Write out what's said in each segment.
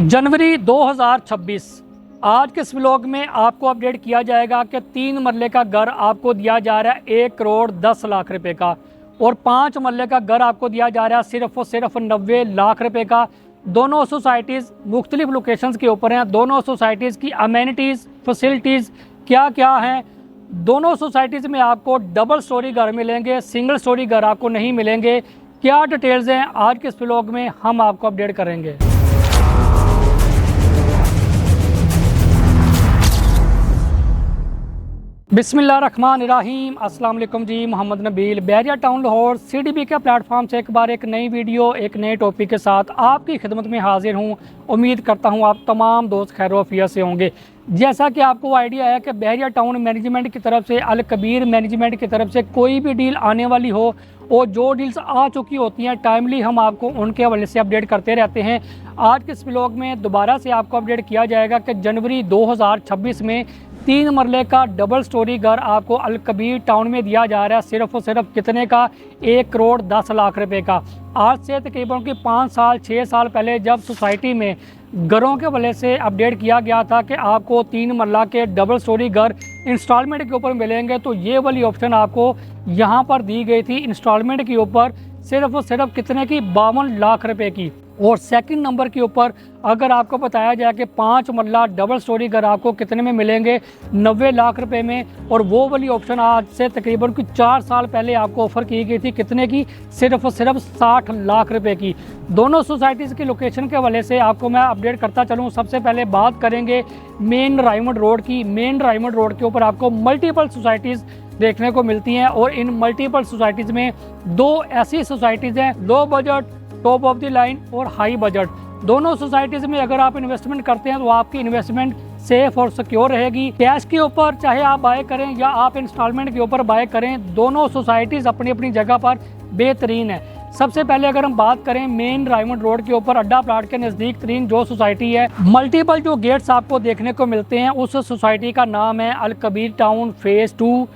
जनवरी 2026 आज के इस व्लॉग में आपको अपडेट किया जाएगा कि 3 मरले का घर आपको दिया जा रहा है 1 करोड़ 10 लाख रुपए का और 5 मरले का घर आपको दिया जा रहा है सिर्फ और सिर्फ 90 लाख रुपए का। दोनों सोसाइटीज़ मुख्तलिफ लोकेशंस के ऊपर हैं। दोनों सोसाइटीज़ की अमेनिटीज़ फैसिलिटीज़ क्या क्या हैं। दोनों सोसाइटीज़ में आपको डबल स्टोरी घर मिलेंगे, सिंगल स्टोरी घर आपको नहीं मिलेंगे। क्या डिटेल्स हैं आज के इस व्लॉग में हम आपको अपडेट करेंगे। बिस्मिल्लाहिर्रहमानिर्रहीम। अस्सलाम वालेकुम जी, मोहम्मद नबील बहरिया टाउन लाहौर CDB के प्लेटफॉर्म से एक बार एक नई वीडियो एक नए टॉपिक के साथ आपकी खिदमत में हाजिर हूँ। उम्मीद करता हूँ आप तमाम दोस्त खैर वफियत से होंगे। जैसा कि आपको आइडिया है कि बहरिया टाउन मैनेजमेंट की तरफ से अल कबीर मैनेजमेंट की तरफ से कोई भी डील आने वाली हो और जो डील्स आ चुकी होती हैं टाइमली हम आपको उनके हवाले से अपडेट करते रहते हैं। आज के इस व्लॉग में दोबारा से आपको अपडेट किया जाएगा कि जनवरी 2026 में 3 मरले का डबल स्टोरी घर आपको अल कबीर टाउन में दिया जा रहा है सिर्फ और सिर्फ कितने का, 1 करोड़ 10 लाख रुपए का। आज से तकरीबन की 5 साल 6 साल पहले जब सोसाइटी में घरों के वजह से अपडेट किया गया था कि आपको 3 मरला के डबल स्टोरी घर इंस्टॉलमेंट के ऊपर मिलेंगे, तो ये वाली ऑप्शन आपको यहाँ पर दी गई थी इंस्टॉलमेंट के ऊपर सिर्फ और सिर्फ कितने की, 52 लाख रुपए की। और सेकंड नंबर के ऊपर अगर आपको बताया जाए कि 5 मरला डबल स्टोरी घर आपको कितने में मिलेंगे, 90 लाख रुपए में। और वो वाली ऑप्शन आज से तकरीबन कुछ 4 साल पहले आपको ऑफ़र की गई थी कितने की, सिर्फ और सिर्फ 60 लाख रुपए की। दोनों सोसाइटीज़ की लोकेशन के हवाले से आपको मैं अपडेट करता चलूँ। सबसे पहले बात करेंगे मेन रायमंड रोड की। मेन रायमंड रोड के ऊपर आपको मल्टीपल सोसाइटीज़ देखने को मिलती हैं और इन मल्टीपल सोसाइटीज़ में 2 ऐसी सोसाइटीज़ हैं, low budget, top of the line और हाई बजट। दोनों सोसाइटीज़ में अगर आप इन्वेस्टमेंट करते हैं तो आपकी इन्वेस्टमेंट सेफ और सिक्योर रहेगी। कैश के ऊपर चाहे आप बाय करें या आप इंस्टॉलमेंट के ऊपर बाय करें, दोनों सोसाइटीज़ अपनी अपनी जगह पर बेहतरीन है। सबसे पहले अगर हम बात करें मेन रायमंड रोड के ऊपर अड्डा प्लाट के नज़दीक तरीन जो सोसाइटी है, मल्टीपल जो गेट्स आपको देखने को मिलते हैं, उस सोसाइटी का नाम है अल कबीर टाउन फेज़ 2,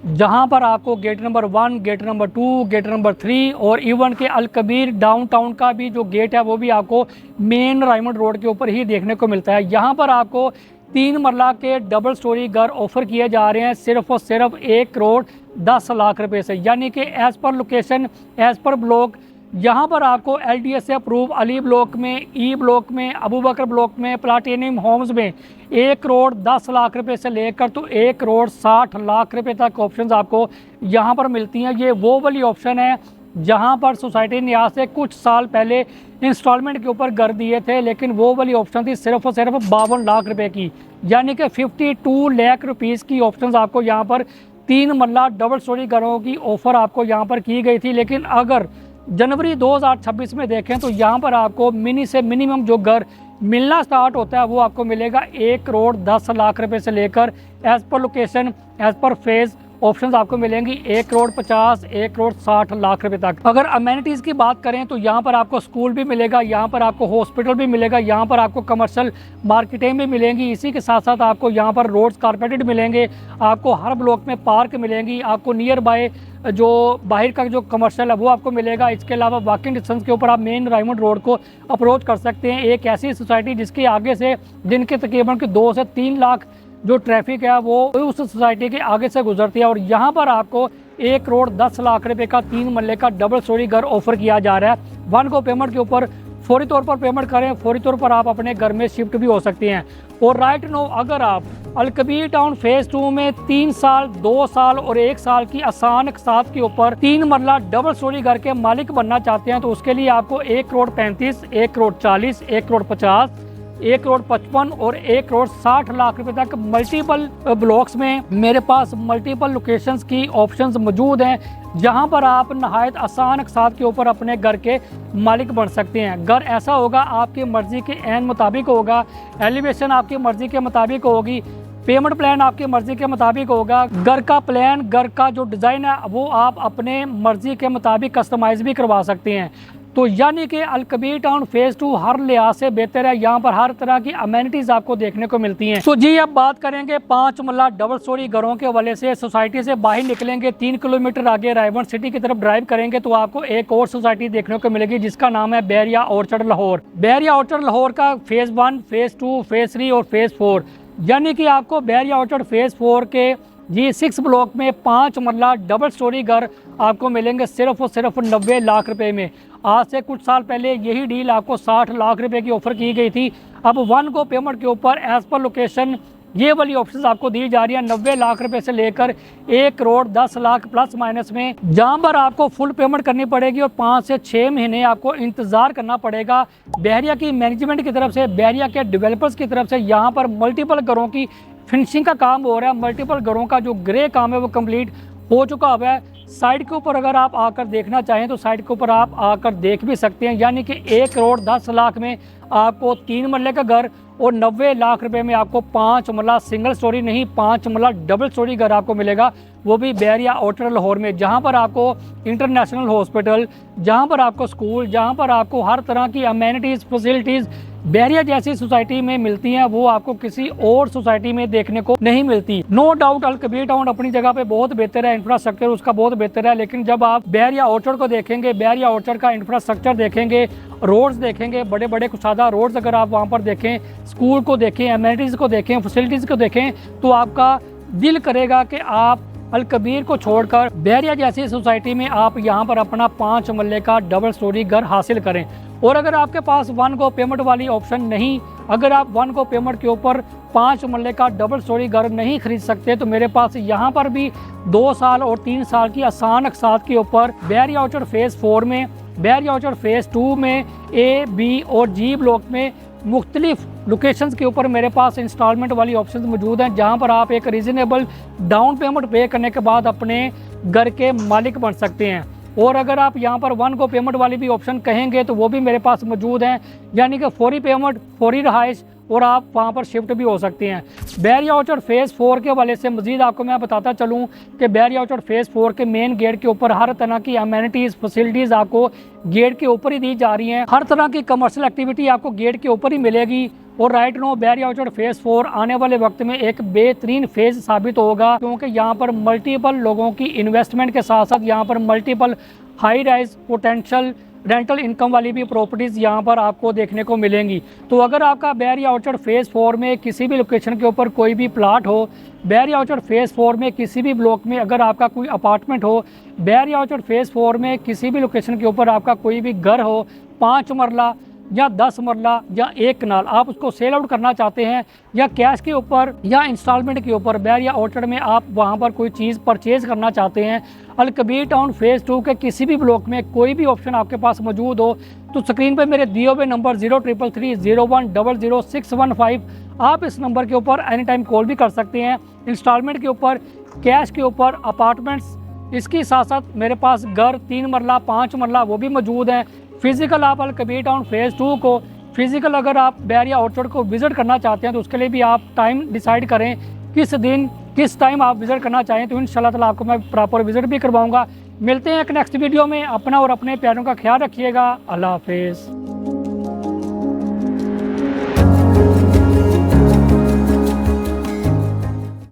जहां पर आपको gate number 1, gate number 2, gate number 3 और इवन के अल कबीर डाउनटाउन का भी जो गेट है वो भी आपको मेन रायमंड रोड के ऊपर ही देखने को मिलता है। यहां पर आपको 3 मरला के डबल स्टोरी घर ऑफर किए जा रहे हैं सिर्फ और सिर्फ 1 करोड़ 10 लाख रुपए से, यानी कि as per location, as per block. यहाँ पर आपको LDS से अप्रूव अली ब्लॉक में, ई ब्लॉक में, अबू बकर ब्लॉक में, प्लाटिनियम होम्स में 1 करोड़ 10 लाख रुपए से लेकर तो 1 करोड़ 60 लाख रुपए तक ऑप्शंस आपको यहाँ पर मिलती हैं। ये वो वाली ऑप्शन है जहाँ पर सोसाइटी ने आज से कुछ साल पहले इंस्टॉलमेंट के ऊपर घर दिए थे, लेकिन वो वाली ऑप्शन थी सिर्फ और सिर्फ 52 लाख रुपए की, यानी कि 52 लाख रुपीज़ की ऑप्शंस आपको यहाँ पर 3 मरला डबल स्टोरी घरों की ऑफ़र आपको यहाँ पर की गई थी। लेकिन अगर जनवरी 2026 में देखें तो यहाँ पर आपको मिनी से मिनिमम जो घर मिलना स्टार्ट होता है वो आपको मिलेगा 1 करोड़ 10 लाख रुपए से लेकर as per location, as per phase options आपको मिलेंगी 1 करोड़ 50, 1 करोड़ 60 लाख रुपए तक। अगर अमेनिटीज़ की बात करें तो यहाँ पर आपको स्कूल भी मिलेगा, यहाँ पर आपको हॉस्पिटल भी मिलेगा, यहाँ पर आपको कमर्शियल मार्केटें भी मिलेंगी। इसी के साथ साथ आपको यहाँ पर रोड्स कारपेटेड मिलेंगे, आपको हर ब्लॉक में पार्क मिलेंगी, आपको नियर बाय जो बाहर का जो कमर्शियल है वो आपको मिलेगा। इसके अलावा वॉकिंग डिस्टेंस के ऊपर आप मेन रायमंड रोड को अप्रोच कर सकते हैं। एक ऐसी सोसाइटी जिसके आगे से जिनके तकरीबन 2 से 3 लाख जो ट्रैफिक है वो उस सोसाइटी के आगे से गुजरती है। और यहाँ पर आपको 1 करोड़ 10 लाख रुपए का 3 मरले का डबल स्टोरी घर ऑफर किया जा रहा है। वन को पेमेंट के ऊपर फौरी तौर पर पेमेंट करें, फौरी तौर पर आप अपने घर में शिफ्ट भी हो सकते हैं। और राइट नो अगर आप अल कबीर टाउन फेज़ 2 में 3 साल, 2 साल और 1 साल की आसान साथ के ऊपर 3 मरला डबल स्टोरी घर के मालिक बनना चाहते हैं तो उसके लिए आपको 1 करोड़ 35, 1 करोड़ 40, 1 करोड़ 50, 1 करोड़ 55 और 1 करोड़ 60 लाख रुपए तक मल्टीपल ब्लॉक्स में मेरे पास मल्टीपल लोकेशंस की ऑप्शंस मौजूद हैं, जहां पर आप नहायत आसान साथ के ऊपर अपने घर के मालिक बन सकते हैं। घर ऐसा होगा आपकी मर्ज़ी के ऐन मुताबिक होगा, एलिवेशन आपकी मर्ज़ी के मुताबिक होगी, पेमेंट प्लान आपकी मर्ज़ी के मुताबिक होगा। घर का प्लान, घर का जो डिज़ाइन है वो आप अपने मर्ज़ी के मुताबिक कस्टमाइज़ भी करवा सकते हैं। तो यानी कि अलकबीर टाउन फेज़ 2 हर लिहाज से बेहतर है। यहाँ पर हर तरह की अमेनिटीज़ आपको देखने को मिलती हैं। तो जी अब बात करेंगे 5 मरला डबल स्टोरी घरों के हवाले से। सोसाइटी से बाहर निकलेंगे 3 किलोमीटर आगे रायवन सिटी की तरफ ड्राइव करेंगे तो आपको एक और सोसाइटी देखने को मिलेगी जिसका नाम है बैरिया ऑर्चर्ड लाहौर। बैरिया ऑर्चर्ड लाहौर का फेज़ 1, फेज़ 2, फेज़ 3 और फेज़ 4, यानी कि आपको बैरिया ऑर्चर्ड फेज़ 4 के G6 ब्लॉक में 5 मरला डबल स्टोरी घर आपको मिलेंगे सिर्फ और सिर्फ 90 लाख रुपए में। आज से कुछ साल पहले यही डील आपको 60 लाख रुपए की ऑफर की गई थी। अब 1 गो पेमेंट के ऊपर एज पर लोकेशन ये वाली ऑप्शन आपको दी जा रही है 90 लाख रुपए से लेकर 1 करोड़ 10 लाख प्लस माइनस में, जहां पर आपको फुल पेमेंट करनी पड़ेगी और 5 से 6 महीने आपको इंतजार करना पड़ेगा। बहरिया की मैनेजमेंट की तरफ से, बहरिया के डेवलपर्स की तरफ से यहाँ पर मल्टीपल घरों की फिनिशिंग का काम हो रहा है। मल्टीपल घरों का जो ग्रे काम है वो कंप्लीट हो चुका हुआ है। साइड के ऊपर अगर आप आकर देखना चाहें तो साइड के ऊपर आप आकर देख भी सकते हैं, यानी कि 1 करोड़ 10 लाख में आपको 3 मरले का घर और 90 लाख रुपए में आपको 5 मरला सिंगल स्टोरी नहीं 5 मरला डबल स्टोरी घर आपको मिलेगा, वो भी बैरिया ऑर्चर्ड लाहौर में, जहां पर आपको इंटरनेशनल हॉस्पिटल, जहां पर आपको स्कूल, जहां पर आपको हर तरह की अमेनिटीज़ फैसिलिटीज़ बैरिया जैसी सोसाइटी में मिलती हैं, वो आपको किसी और सोसाइटी में देखने को नहीं मिलती। नो डाउट अलकबीर टाउन अपनी जगह पे बहुत बेहतर है, इंफ्रास्ट्रक्चर उसका बहुत बेहतर है, लेकिन जब आप बैरिया ऑर्चर्ड को देखेंगे, बैरिया ऑर्चर्ड का इंफ्रास्ट्रक्चर देखेंगे, रोड्स देखेंगे, बड़े बड़े कुशादा रोड्स अगर आप वहाँ पर देखें, स्कूल को देखें, एमिनिटीज़ को देखें, फैसिलिटीज़ को देखें, तो आपका दिल करेगा कि आप अलकबीर को छोड़कर बैरिया जैसी सोसाइटी में आप यहाँ पर अपना 5 मरले का डबल स्टोरी घर हासिल करें। और अगर आपके पास 1 गो पेमेंट वाली ऑप्शन नहीं, अगर आप 1 गो पेमेंट के ऊपर 5 मरले का डबल स्टोरी घर नहीं खरीद सकते, तो मेरे पास यहाँ पर भी 2 साल और 3 साल की आसान अकसात के ऊपर बैरिया ऑर्चर्ड फेज़ 4 में, बैरिया ऑर्चर्ड फेज़ 2 में, A, B और G ब्लॉक में मुख्तलिफ लोकेशंस के ऊपर मेरे पास इंस्टॉलमेंट वाली ऑप्शन मौजूद हैं, जहां पर आप एक रीज़नेबल डाउन पेमेंट पे करने के बाद अपने घर के मालिक बन सकते हैं। और अगर आप यहां पर 1 गो पेमेंट वाली भी ऑप्शन कहेंगे तो वो भी मेरे पास मौजूद हैं, यानी कि फौरी पेमेंट, फौरी रहाइश, और आप वहां पर शिफ्ट भी हो सकते हैं। बैरिया ऑर्चर्ड फेज़ 4 के हवाले से मजीद आपको मैं बताता चलूँ कि बैरिया ऑर्चर्ड फेज़ 4 के मेन गेट के ऊपर हर तरह की अमेनिटीज़ फैसिलिटीज़ आपको गेट के ऊपर ही दी जा रही हैं। हर तरह की कमर्शियल एक्टिविटी आपको गेट के ऊपर ही मिलेगी। और right now Bairiya orchard phase 4 आने वाले वक्त में एक बेहतरीन फेज़ साबित होगा, क्योंकि यहाँ पर मल्टीपल लोगों की इन्वेस्टमेंट के साथ साथ यहाँ पर multiple high rise potential rental income वाली भी प्रॉपर्टीज़ यहाँ पर आपको देखने को मिलेंगी। तो अगर आपका बैरिया ऑर्चर्ड फेज़ 4 में किसी भी लोकेशन के ऊपर कोई भी प्लाट हो, बैरिया ऑर्चर्ड फेज़ 4 में किसी भी ब्लॉक में अगर आपका कोई अपार्टमेंट हो, बैरिया ऑर्चर्ड फेज़ 4 में किसी भी लोकेशन के ऊपर आपका कोई भी घर हो, 5 मरला या 10 मरला या 1 कनाल, आप उसको सेल आउट करना चाहते हैं या कैश के ऊपर या इंस्टॉलमेंट के ऊपर बैरिया ऑर्चर्ड में आप वहां पर कोई चीज़ परचेज़ करना चाहते हैं, अलकबीर टाउन फेज़ 2 के किसी भी ब्लॉक में कोई भी ऑप्शन आपके पास मौजूद हो, तो स्क्रीन पर मेरे दिए हुए नंबर 033301000615, आप इस नंबर के ऊपर एनी टाइम कॉल भी कर सकते हैं। इंस्टॉलमेंट के ऊपर, कैश के ऊपर, अपार्टमेंट्स, इसके साथ साथ मेरे पास घर 3 मरला 5 मरला वो भी मौजूद हैं। फिजिकल आप अलकबीर टाउन फेज़ 2 को फिजिकल अगर आप बैरिया ऑर्चर्ड को विज़िट करना चाहते हैं तो उसके लिए भी आप टाइम डिसाइड करें, किस दिन किस टाइम आप विज़िट करना चाहें, तो इंशाल्लाह ताला आपको मैं प्रॉपर विज़िट भी करवाऊंगा। मिलते हैं एक नेक्स्ट वीडियो में। अपना और अपने प्यारों का ख्याल रखिएगा। अल्लाह हाफिज़।